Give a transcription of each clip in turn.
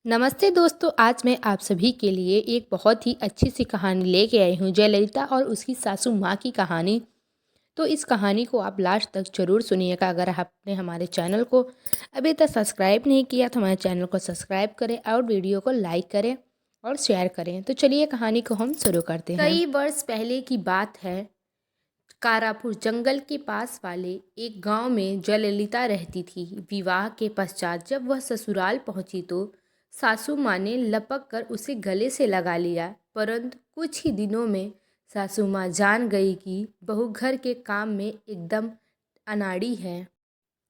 नमस्ते दोस्तों, आज मैं आप सभी के लिए एक बहुत ही अच्छी सी कहानी लेके आई हूँ, जयललिता और उसकी सासू माँ की कहानी। तो इस कहानी को आप लास्ट तक ज़रूर सुनिएगा। अगर आपने हमारे चैनल को अभी तक सब्सक्राइब नहीं किया तो हमारे चैनल को सब्सक्राइब करें और वीडियो को लाइक करें और शेयर करें। तो चलिए कहानी को हम शुरू करते हैं। कई वर्ष पहले की बात है। कारापुर जंगल के पास वाले एक गांव में जयललिता रहती थी। विवाह के पश्चात जब वह ससुराल पहुंची तो सासू माँ ने लपक कर उसे गले से लगा लिया, परंतु कुछ ही दिनों में सासू माँ जान गई कि बहू घर के काम में एकदम अनाड़ी है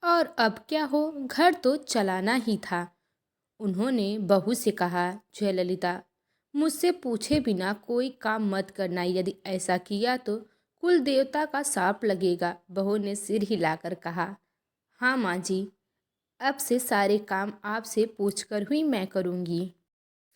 और अब क्या हो, घर तो चलाना ही था। उन्होंने बहू से कहा, जयललिता, मुझसे पूछे बिना कोई काम मत करना, यदि ऐसा किया तो कुल देवता का शाप लगेगा। बहू ने सिर हिलाकर कहा, हाँ माँ जी, अब से सारे काम आपसे पूछकर हुई मैं करूँगी।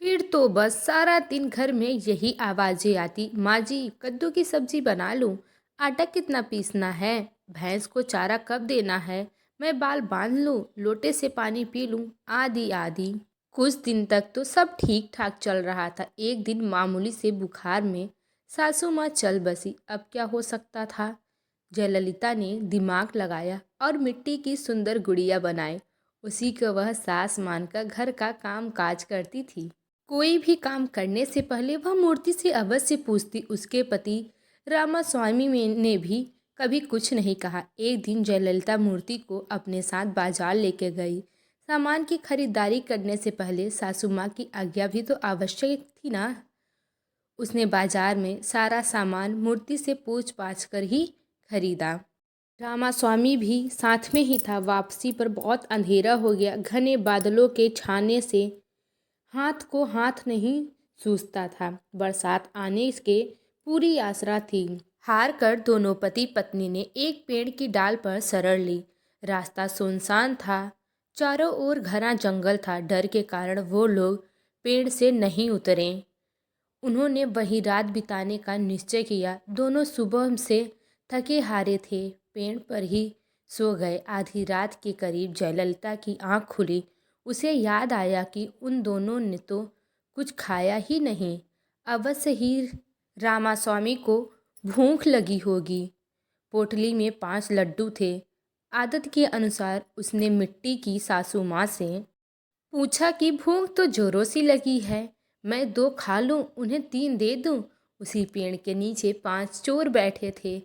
फिर तो बस सारा दिन घर में यही आवाज़ें आती, माँ जी कद्दू की सब्जी बना लूँ, आटा कितना पीसना है, भैंस को चारा कब देना है, मैं बाल बांध लूँ, लोटे से पानी पी लूँ, आदि आदि। कुछ दिन तक तो सब ठीक ठाक चल रहा था। एक दिन मामूली से बुखार में सासू माँ चल बसी। अब क्या हो सकता था। जयललिता ने दिमाग लगाया और मिट्टी की सुंदर गुड़िया बनाई। उसी को वह सास मानकर घर का काम काज करती थी। कोई भी काम करने से पहले वह मूर्ति से अवश्य पूछती। उसके पति रामास्वामी ने भी कभी कुछ नहीं कहा। एक दिन जयललिता मूर्ति को अपने साथ बाजार लेके गई। सामान की खरीदारी करने से पहले सासू माँ की आज्ञा भी तो आवश्यक थी ना। उसने बाजार में सारा सामान मूर्ति से पूछ पाछ कर ही खरीदा। रामास्वामी भी साथ में ही था। वापसी पर बहुत अंधेरा हो गया। घने बादलों के छाने से हाथ को हाथ नहीं सूझता था। बरसात आने के पूरी आसरा थी। हार कर दोनों पति पत्नी ने एक पेड़ की डाल पर शरण ली। रास्ता सुनसान था, चारों ओर घना जंगल था। डर के कारण वो लोग पेड़ से नहीं उतरे। उन्होंने वहीं रात बिताने का निश्चय किया। दोनों सुबह से थके हारे थे, पेड़ पर ही सो गए। आधी रात के करीब जयललिता की आंख खुली। उसे याद आया कि उन दोनों ने तो कुछ खाया ही नहीं। अवश्य ही रामास्वामी को भूख लगी होगी। पोटली में 5 लड्डू थे। आदत के अनुसार उसने मिट्टी की सासू माँ से पूछा कि भूख तो जोरों सी लगी है, मैं 2 खा लूं, उन्हें 3 दे दूं। उसी पेड़ के नीचे 5 चोर बैठे थे।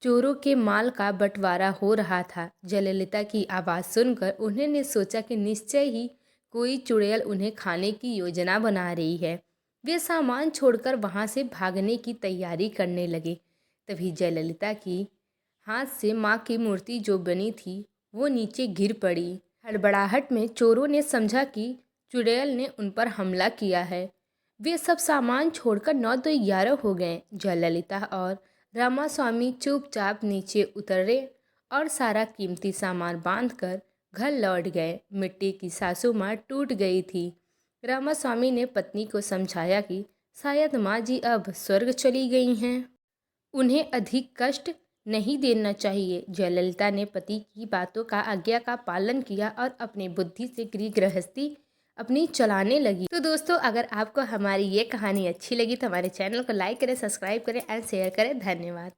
चोरों के माल का बंटवारा हो रहा था। जयललिता की आवाज़ सुनकर उन्होंने सोचा कि निश्चय ही कोई चुड़ैल उन्हें खाने की योजना बना रही है। वे सामान छोड़कर वहां से भागने की तैयारी करने लगे। तभी जयललिता की हाथ से माँ की मूर्ति जो बनी थी वो नीचे गिर पड़ी। हड़बड़ाहट में चोरों ने समझा कि चुड़ैल ने उन पर हमला किया है। वे सब सामान छोड़कर 9 तो 11 हो गए। जयललिता और रामास्वामी चुपचाप नीचे उतरे और सारा कीमती सामान बांधकर घर लौट गए। मिट्टी की सासू माँ टूट गई थी। रामास्वामी ने पत्नी को समझाया कि शायद माँ जी अब स्वर्ग चली गई हैं, उन्हें अधिक कष्ट नहीं देना चाहिए। जयललिता ने पति की बातों का आज्ञा का पालन किया और अपनी बुद्धि से गृह गृहस्थी अपनी चलाने लगी। तो दोस्तों, अगर आपको हमारी ये कहानी अच्छी लगी तो हमारे चैनल को लाइक करें, सब्सक्राइब करें एंड शेयर करें। धन्यवाद।